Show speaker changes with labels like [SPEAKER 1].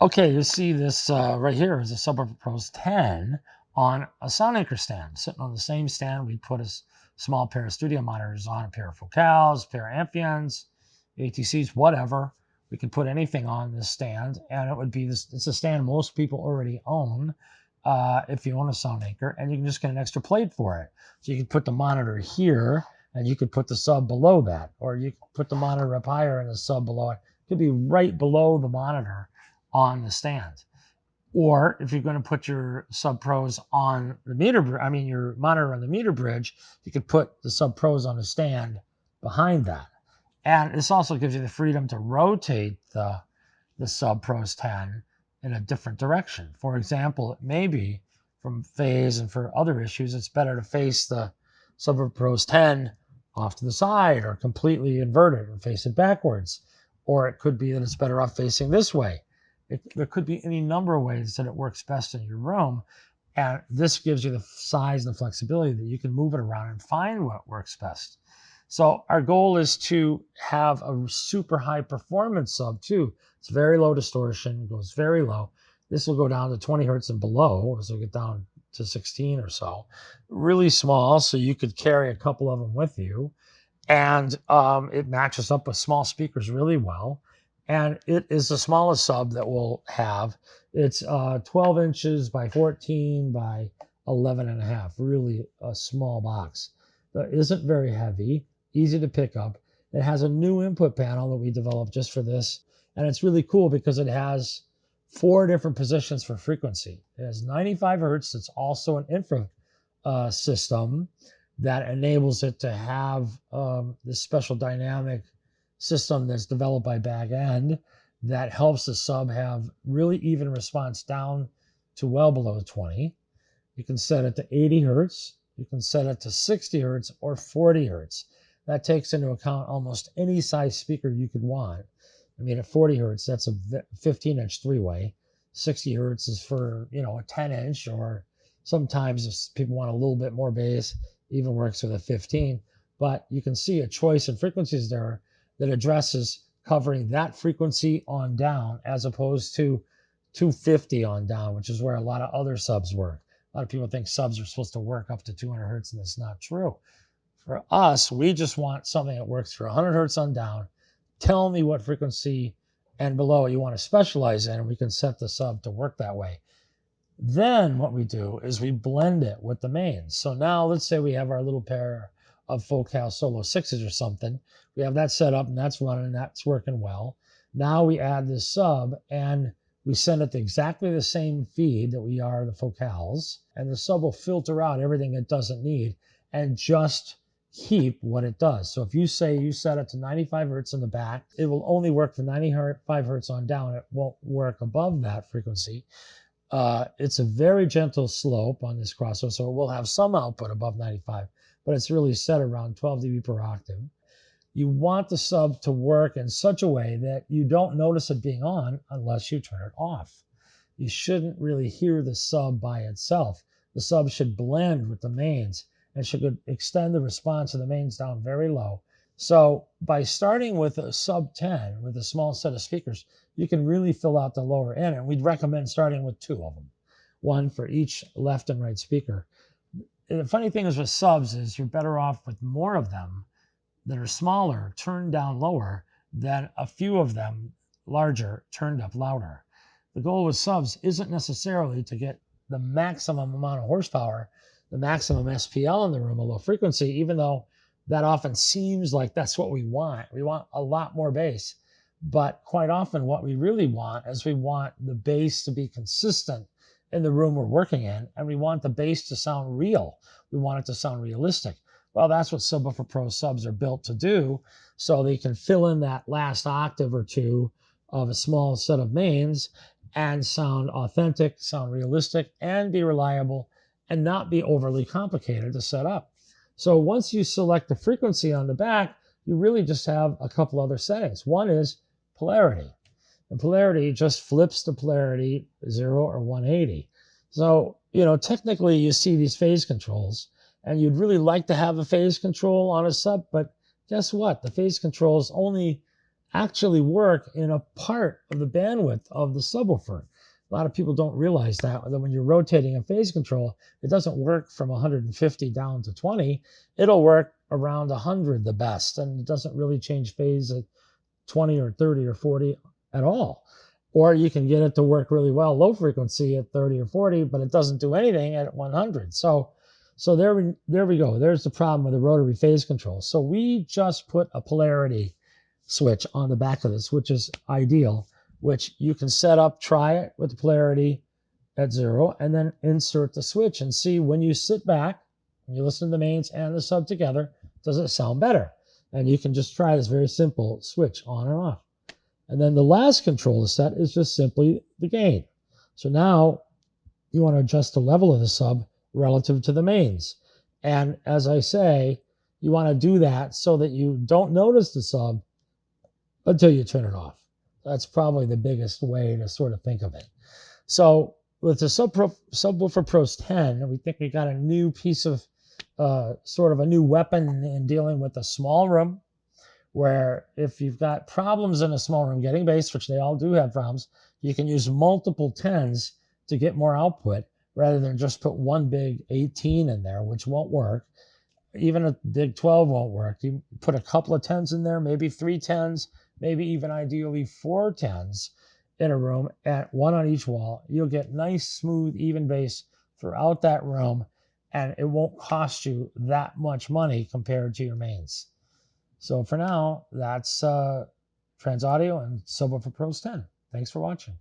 [SPEAKER 1] Okay, you see this right here is a Subwoofer Pros 10 on a sound anchor stand. Sitting on the same stand, we put a small pair of studio monitors on, a pair of focals, a pair of Amphions, ATCs, whatever. We can put anything on this stand, and it would be this. It's a stand most people already own if you own a sound anchor, and you can just get an extra plate for it. So you can put the monitor here, and you could put the sub below that, or you could put the monitor up higher and the sub below it. It could be right below the monitor on the stand. Or if you're going to put your Sub Pros on the your monitor on the meter bridge, you could put the Sub Pros on a stand behind that. And this also gives you the freedom to rotate the Sub Pros 10 in a different direction. For example, it may be from phase, and for other issues, it's better to face the Sub Pros 10 off to the side or completely inverted and face it backwards. Or it could be that it's better off facing this way. There could be any number of ways that it works best in your room. And this gives you the size and the flexibility that you can move it around and find what works best. So our goal is to have a super high performance sub too. It's very low distortion, goes very low. This will go down to 20 hertz and below, so we'll get down to 16 or so. Really small, so you could carry a couple of them with you. And it matches up with small speakers really well. And it is the smallest sub that we'll have. It's 12 inches by 14 by 11 and a half, really a small box. It isn't very heavy, easy to pick up. It has a new input panel that we developed just for this. And it's really cool because it has 4 different positions for frequency. It has 95 hertz. It's also an infra system that enables it to have this special dynamic system that's developed by Back End that helps the sub have really even response down to well below 20. You can set it to 80 hertz. You can set it to 60 hertz or 40 hertz. That takes into account almost any size speaker you could want. I mean, at 40 hertz, that's a 15-inch three-way. 60 hertz is for, a 10-inch, or sometimes if people want a little bit more bass, even works with a 15. But you can see a choice in frequencies there that addresses covering that frequency on down, as opposed to 250 on down, which is where a lot of other subs work. A lot of people think subs are supposed to work up to 200 hertz, and that's not true. For us, we just want something that works for 100 hertz on down. Tell me what frequency and below you want to specialize in, and we can set the sub to work that way. Then what we do is we blend it with the mains. So now let's say we have our little pair of Focal Solo 6s or something. We have that set up and that's running and that's working well. Now we add this sub and we send it to exactly the same feed that we are the Focals, and the sub will filter out everything it doesn't need and just keep what it does. So if you say you set it to 95 hertz in the back, it will only work for 95 hertz on down. It won't work above that frequency. It's a very gentle slope on this crossover, so it will have some output above 95, but it's really set around 12 dB per octave. You want the sub to work in such a way that you don't notice it being on unless you turn it off. You shouldn't really hear the sub by itself. The sub should blend with the mains and should extend the response of the mains down very low. So by starting with a sub 10 with a small set of speakers, you can really fill out the lower end, and we'd recommend starting with 2 of them, one for each left and right speaker. And the funny thing is with subs is you're better off with more of them that are smaller, turned down lower, than a few of them larger, turned up louder. The goal with subs isn't necessarily to get the maximum amount of horsepower, the maximum SPL in the room, a low frequency, even though that often seems like that's what we want. We want a lot more bass. But quite often what we really want is we want the bass to be consistent in the room we're working in, and we want the bass to sound real. We want it to sound realistic. Well, that's what Subwoofer Pro subs are built to do, so they can fill in that last octave or two of a small set of mains and sound authentic, sound realistic, and be reliable, and not be overly complicated to set up. So once you select the frequency on the back, you really just have a couple other settings. One is polarity. And polarity just flips the polarity 0 or 180. So, technically you see these phase controls, and you'd really like to have a phase control on a sub, but guess what? The phase controls only actually work in a part of the bandwidth of the subwoofer. A lot of people don't realize that when you're rotating a phase control, it doesn't work from 150 down to 20. It'll work around 100 the best, and it doesn't really change phase at 20 or 30 or 40 at all. Or you can get it to work really well low frequency at 30 or 40, but it doesn't do anything at 100. So there we go. There's the problem with the rotary phase control. So we just put a polarity switch on the back of this, which is ideal, which you can set up, try it with the polarity at 0, and then insert the switch and see when you sit back and you listen to the mains and the sub together, does it sound better? And you can just try this very simple switch on and off. And then the last control to set is just simply the gain. So now you want to adjust the level of the sub relative to the mains. And as I say, you want to do that so that you don't notice the sub until you turn it off. That's probably the biggest way to sort of think of it. So with the Subwoofer Pros 10, we think we got a new piece of sort of a new weapon in dealing with a small room, where if you've got problems in a small room getting bass, which they all do have problems, you can use multiple 10s to get more output rather than just put one big 18 in there, which won't work. Even a big 12 won't work. You put a couple of 10s in there, maybe 3 10s, maybe even ideally 4 10s in a room, at one on each wall. You'll get nice, smooth, even bass throughout that room, and it won't cost you that much money compared to your mains. So for now, that's TransAudio and Subwoofer Pros 10. Thanks for watching.